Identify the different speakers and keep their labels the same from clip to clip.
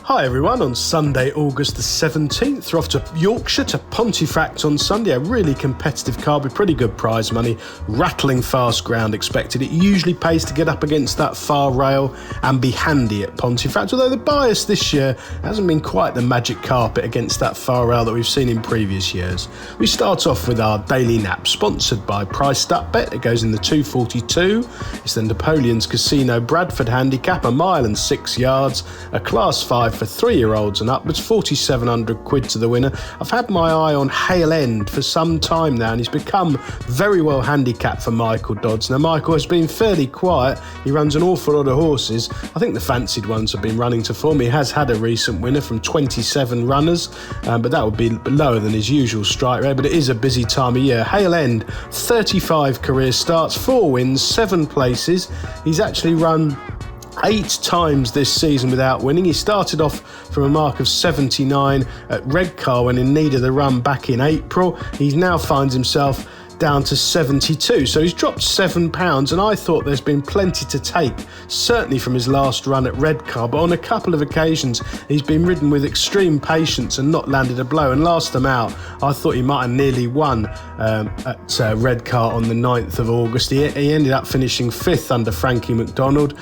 Speaker 1: Hi everyone, on Sunday, August the 17th, we're off to Yorkshire to Pontefract on Sunday, a really competitive card with pretty good prize money, rattling fast ground expected. It usually pays to get up against that far rail and be handy at Pontefract, although the bias this year hasn't been quite the magic carpet against that far rail that we've seen in previous years. We start off with our daily nap, sponsored by Priced Up Bet. It goes in the 242. It's the Napoleon's Casino Bradford handicap, 1 mile and 6 yards, a class 5 for 3-year-olds and upwards, 4,700 quid to the winner. I've had my eye on Hale End for some time now, and he's become very well handicapped for Michael Dodds. Now, Michael has been fairly quiet. He runs an awful lot of horses. I think the fancied ones have been running to form. He has had a recent winner from 27 runners, but that would be lower than his usual strike rate, but it is a busy time of year. Hale End, 35 career starts, 4 wins, 7 places. He's actually run 8 times this season without winning. He started off from a mark of 79 at Redcar when in need of the run back in April. He now finds himself down to 72, so he's dropped £7, and I thought there's been plenty to take, certainly from his last run at Redcar, but on a couple of occasions he's been ridden with extreme patience and not landed a blow, and last time out I thought he might have nearly won at Redcar on the 9th of August. He ended up finishing 5th under Frankie McDonald.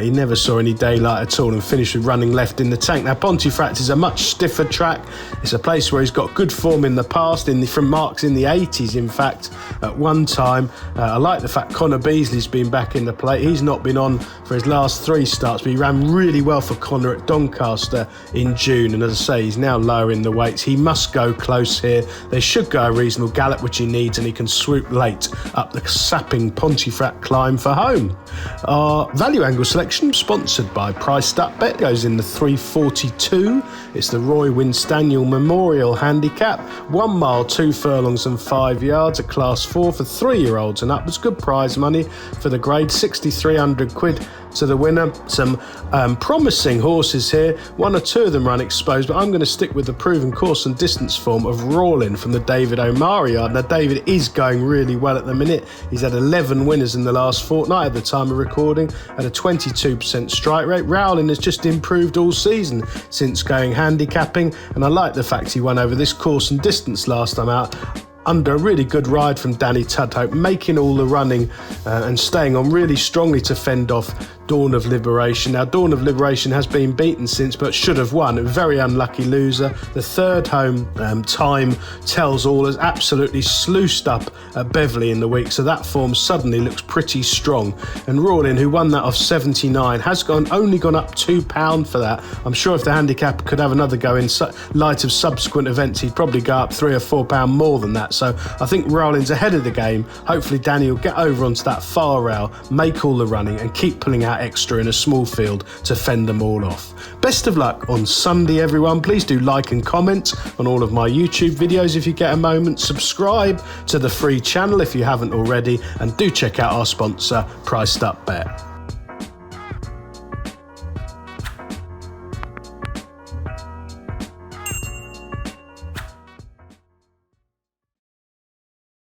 Speaker 1: He never saw any daylight at all and finished with running left in the tank. Now, Pontefract is a much stiffer track. It's a place where he's got good form in the past, from marks in the 80s in fact. At one time, I like the fact Connor Beasley's been back in the plate. He's not been on for his last 3 starts, but he ran really well for Connor at Doncaster in June, and as I say, he's now lower in the weights. He must go close here. They should go a reasonable gallop, which he needs, and he can swoop late up the sapping Pontefract climb for home. Our value angle selection, sponsored by Priced Up Bet, goes in the 342. It's the Roy Winstaniel Memorial Handicap, 1 mile, 2 furlongs and 5 yards, a class 4 for 3-year-olds and upwards. Good prize money for the grade, 6,300 quid to the winner. Some promising horses here. 1 or 2 of them run exposed, but I'm going to stick with the proven course and distance form of Rawlin from the David O'Mara yard. Now, David is going really well at the minute. He's had 11 winners in the last fortnight at the time of recording at a 22% strike rate. Rowling has just improved all season since going handicapping, and I like the fact he won over this course and distance last time out under a really good ride from Danny Tudhope, making all the running and staying on really strongly to fend off Dawn of Liberation. Now, Dawn of Liberation has been beaten since, but should have won. A very unlucky loser. The third home time tells all, has absolutely sluiced up at Beverley in the week, so that form suddenly looks pretty strong. And Rawlin, who won that off 79, has only gone up £2 for that. I'm sure if the handicap could have another go in light of subsequent events, he'd probably go up £3 or £4 more than that. So I think Rowlin's ahead of the game. Hopefully Danny will get over onto that far rail, make all the running and keep pulling out extra in a small field to fend them all off. Best of luck on Sunday, everyone. Please do like and comment on all of my YouTube videos if you get a moment. Subscribe to the free channel if you haven't already, and do check out our sponsor, Priced Up Bet.